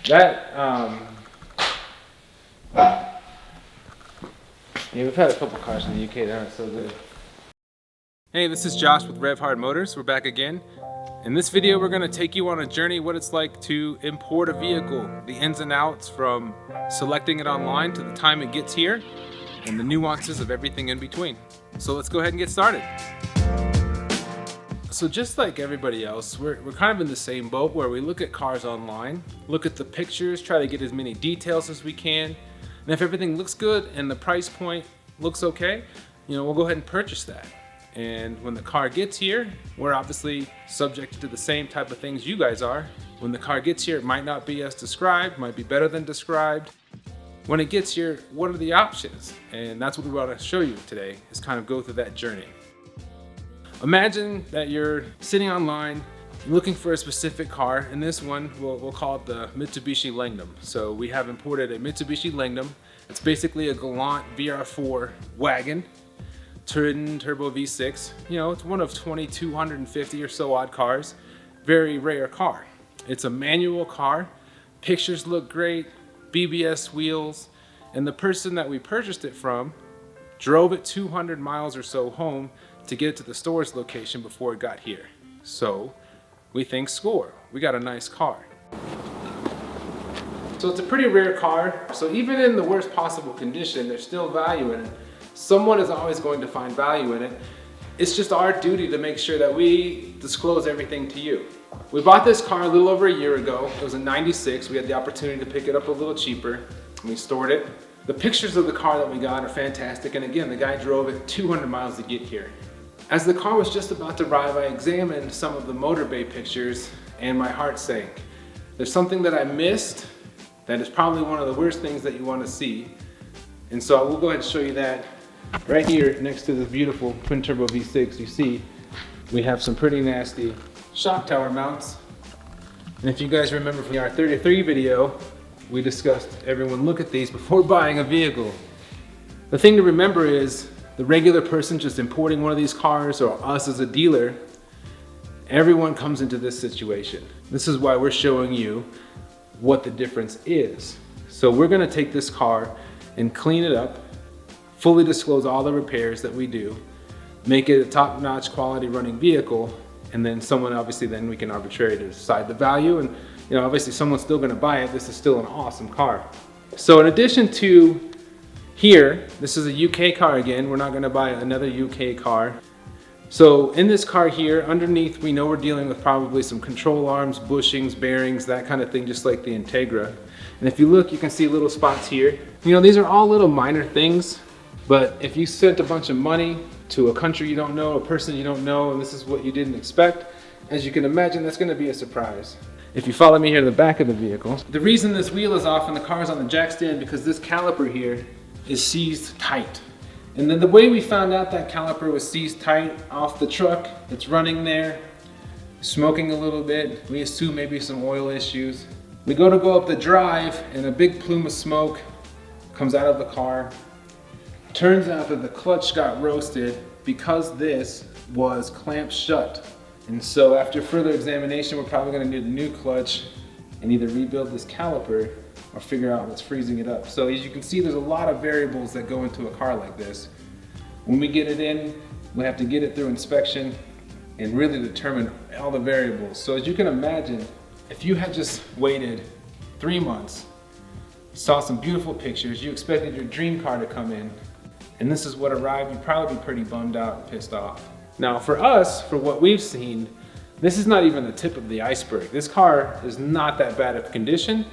That, yeah, we've had a couple cars in the UK that aren't so good. Hey, this is Josh with Rev Hard Motors. We're back again. In this video, we're gonna take you on a journey what it's like to import a vehicle, the ins and outs from selecting it online to the time it gets here, and the nuances of everything in between. So let's go ahead and get started. So just like everybody else, we're kind of in the same boat where we look at cars online, look at the pictures, try to get as many details as we can, and if everything looks good and the price point looks okay, we'll go ahead and purchase that. And when the car gets here, we're obviously subject to the same type of things you guys are. When the car gets here, it might not be as described, might be better than described. When it gets here, what are the options? And that's what we want to show you today, is kind of go through that journey. Imagine that you're sitting online looking for a specific car, and this one, we'll call it the Mitsubishi Langnam. So we have imported a Mitsubishi Langnam. It's basically a Galant VR4 wagon, twin turbo V6. It's one of 2,250 or so odd cars. Very rare car. It's a manual car. Pictures look great, BBS wheels, and the person that we purchased it from drove it 200 miles or so home to get it to the store's location before it got here. So we think score, we got a nice car. So it's a pretty rare car, so even in the worst possible condition, there's still value in it. Someone is always going to find value in it. It's just our duty to make sure that we disclose everything to you. We bought this car a little over a year ago. It was a 96. We had the opportunity to pick it up a little cheaper, and we stored it. The pictures of the car that we got are fantastic, and again, the guy drove it 200 miles to get here. As the car was just about to arrive, I examined some of the motor bay pictures, and my heart sank. There's something that I missed that is probably one of the worst things that you want to see, and so I will go ahead and show you that. Right here, next to this beautiful twin turbo V6, you see we have some pretty nasty shock tower mounts. And if you guys remember from our 33 video, we discussed everyone look at these before buying a vehicle. The thing to remember is the regular person just importing one of these cars, or us as a dealer, everyone comes into this situation. This is why we're showing you what the difference is. So we're gonna take this car and clean it up, fully disclose all the repairs that we do, make it a top-notch quality running vehicle, and then someone we can arbitrarily decide the value, and obviously someone's still gonna buy it. This is still an awesome car. So in addition to here, this is a UK car again. We're not gonna buy another UK car. So in this car here, underneath, we know we're dealing with probably some control arms, bushings, bearings, that kind of thing, just like the Integra. And if you look, you can see little spots here. These are all little minor things, but if you spent a bunch of money to a country you don't know, a person you don't know, and this is what you didn't expect, as you can imagine, that's gonna be a surprise. If you follow me here to the back of the vehicle, the reason this wheel is off and the car is on the jack stand because this caliper here is seized tight. And then the way we found out that caliper was seized tight off the truck, it's running there, smoking a little bit. We assume maybe some oil issues. We go up the drive and a big plume of smoke comes out of the car. Turns out that the clutch got roasted because this was clamped shut. And so after further examination, we're probably gonna need a new clutch and either rebuild this caliper or figure out what's freezing it up. So as you can see, there's a lot of variables that go into a car like this. When we get it in, we have to get it through inspection and really determine all the variables. So as you can imagine, if you had just waited 3 months, saw some beautiful pictures, you expected your dream car to come in, and this is what arrived, you'd probably be pretty bummed out and pissed off. Now for us, for what we've seen, this is not even the tip of the iceberg. This car is not that bad of condition.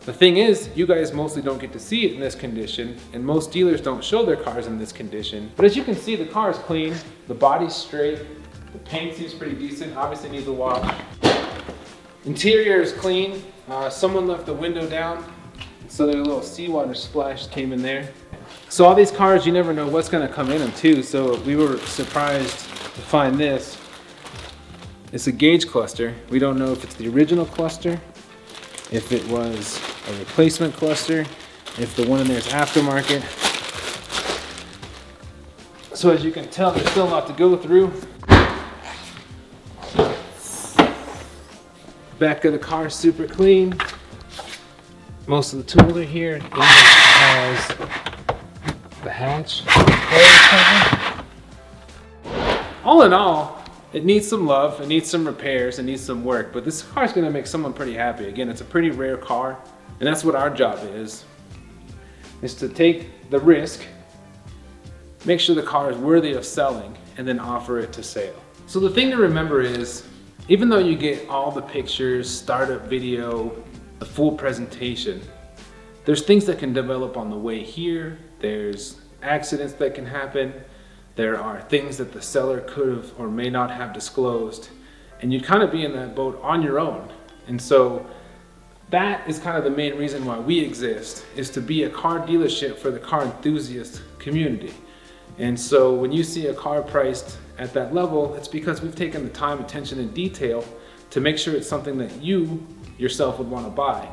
The thing is, you guys mostly don't get to see it in this condition, and most dealers don't show their cars in this condition. But as you can see, the car is clean, the body's straight, the paint seems pretty decent, obviously needs a wash. Interior is clean. Someone left the window down, so there's a little seawater splash came in there. So all these cars, you never know what's gonna come in them too, so we were surprised to find this. It's a gauge cluster. We don't know if it's the original cluster, if it was a replacement cluster, if the one in there is aftermarket. So as you can tell, there's still a lot to go through. Back of the car is super clean. Most of the tools are here. It has the hatch. All in all, it needs some love, it needs some repairs, it needs some work, but this car is going to make someone pretty happy. Again, it's a pretty rare car, and that's what our job is to take the risk, make sure the car is worthy of selling, and then offer it to sale. So the thing to remember is, even though you get all the pictures, startup video, the full presentation, there's things that can develop on the way here, there's accidents that can happen, there are things that the seller could have or may not have disclosed, and you'd kind of be in that boat on your own. And so that is kind of the main reason why we exist, is to be a car dealership for the car enthusiast community. And so when you see a car priced at that level, it's because we've taken the time, attention, and detail to make sure it's something that you yourself would want to buy.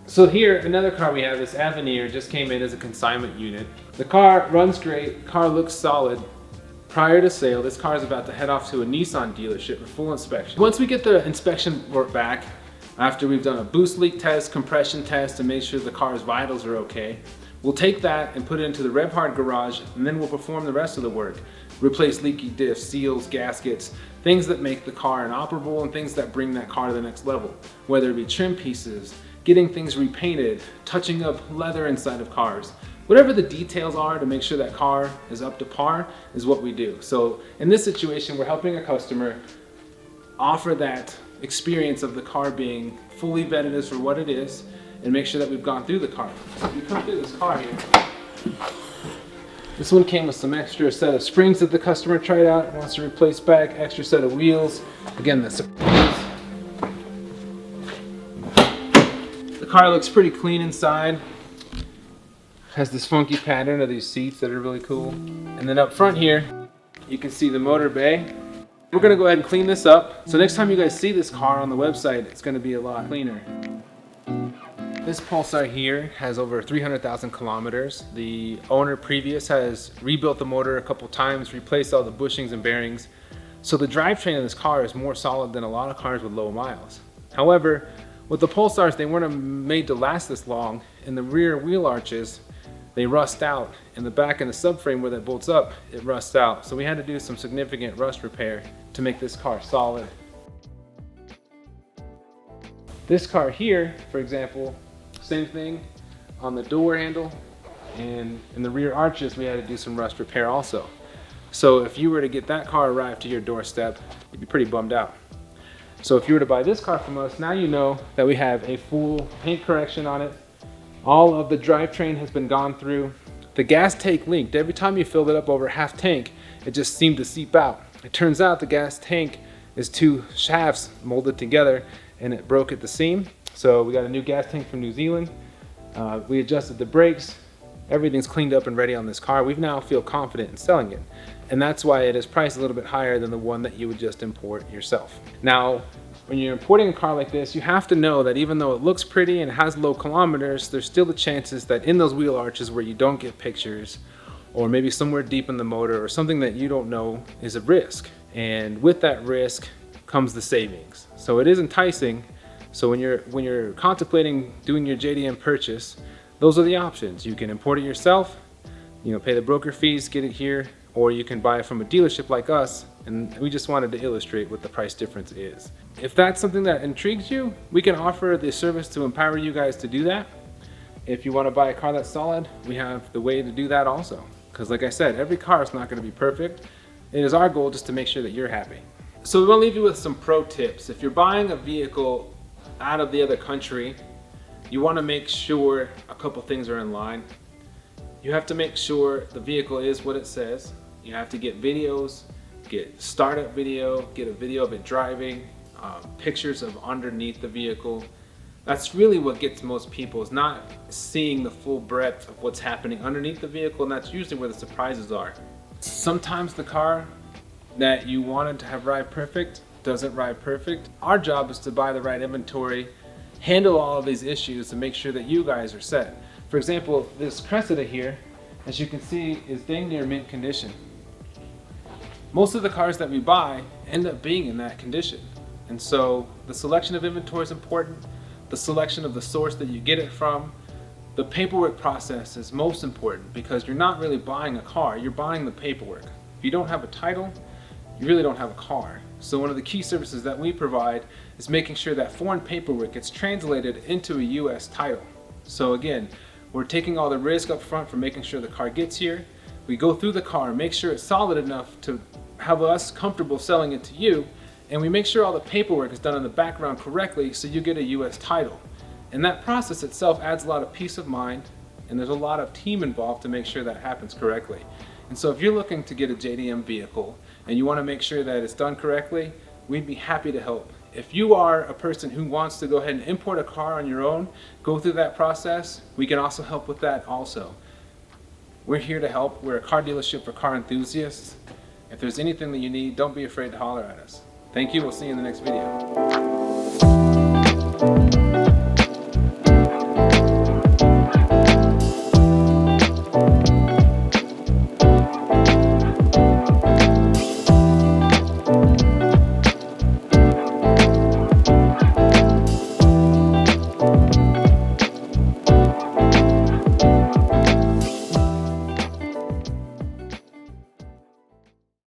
So here, another car we have, this Avenir, just came in as a consignment unit. The car runs great, car looks solid. Prior to sale, this car is about to head off to a Nissan dealership for full inspection. Once we get the inspection report back, after we've done a boost leak test, compression test, and made sure the car's vitals are okay, we'll take that and put it into the RevHard garage, and then we'll perform the rest of the work. Replace leaky diffs, seals, gaskets, things that make the car inoperable and things that bring that car to the next level. Whether it be trim pieces, getting things repainted, touching up leather inside of cars. Whatever the details are to make sure that car is up to par is what we do. So in this situation, we're helping a customer offer that experience of the car being fully vetted as for what it is, and make sure that we've gone through the car. So if you come through this car here, this one came with some extra set of springs that the customer tried out, wants to replace back, extra set of wheels. Again, the car looks pretty clean inside. Has this funky pattern of these seats that are really cool. And then up front here, you can see the motor bay. We're gonna go ahead and clean this up. So next time you guys see this car on the website, it's gonna be a lot cleaner. This Pulsar here has over 300,000 kilometers. The owner previous has rebuilt the motor a couple times, replaced all the bushings and bearings. So the drivetrain of this car is more solid than a lot of cars with low miles. However, with the Pulsars, they weren't made to last this long. In the rear wheel arches, they rust out. In the back and the subframe where that bolts up, it rusts out. So we had to do some significant rust repair to make this car solid. This car here, for example, same thing on the door handle, and in the rear arches we had to do some rust repair also. So if you were to get that car arrived to your doorstep, you'd be pretty bummed out. So if you were to buy this car from us, now you know that we have a full paint correction on it. All of the drivetrain has been gone through. The gas tank leaked. Every time you filled it up over half tank, it just seemed to seep out. It turns out the gas tank is two shafts molded together and it broke at the seam. So we got a new gas tank from New Zealand. We adjusted the brakes. Everything's cleaned up and ready on this car. We now feel confident in selling it. And that's why it is priced a little bit higher than the one that you would just import yourself. Now, when you're importing a car like this, you have to know that even though it looks pretty and has low kilometers, there's still the chances that in those wheel arches where you don't get pictures, or maybe somewhere deep in the motor or something that you don't know, is a risk. And with that risk comes the savings. So it is enticing. So when you're contemplating doing your JDM purchase, those are the options. You can import it yourself, pay the broker fees, get it here, or you can buy it from a dealership like us, and we just wanted to illustrate what the price difference is. If that's something that intrigues you, we can offer the service to empower you guys to do that. If you want to buy a car that's solid, we have the way to do that also. Because like I said, every car is not going to be perfect. It is our goal just to make sure that you're happy. So we want to leave you with some pro tips. If you're buying a vehicle out of the other country, you want to make sure a couple things are in line. You have to make sure the vehicle is what it says. You have to get videos, get startup video, get a video of it driving, pictures of underneath the vehicle. That's really what gets most people, is not seeing the full breadth of what's happening underneath the vehicle, and that's usually where the surprises are. Sometimes the car that you wanted to have ride perfect doesn't ride perfect. Our job is to buy the right inventory, handle all of these issues, and make sure that you guys are set. For example, this Cressida here, as you can see, is dang near mint condition. Most of the cars that we buy end up being in that condition. And so the selection of inventory is important. the selection of the source that you get it from. The paperwork process is most important because you're not really buying a car, you're buying the paperwork. If you don't have a title, you really don't have a car. So one of the key services that we provide is making sure that foreign paperwork gets translated into a US title. So again, we're taking all the risk up front for making sure the car gets here. We go through the car, make sure it's solid enough to have us comfortable selling it to you, and we make sure all the paperwork is done in the background correctly so you get a US title. And that process itself adds a lot of peace of mind, and there's a lot of team involved to make sure that happens correctly. And so if you're looking to get a JDM vehicle and you want to make sure that it's done correctly, we'd be happy to help. If you are a person who wants to go ahead and import a car on your own, go through that process, we can also help with that also. We're here to help. We're a car dealership for car enthusiasts. If there's anything that you need, don't be afraid to holler at us. Thank you. We'll see you in the next video.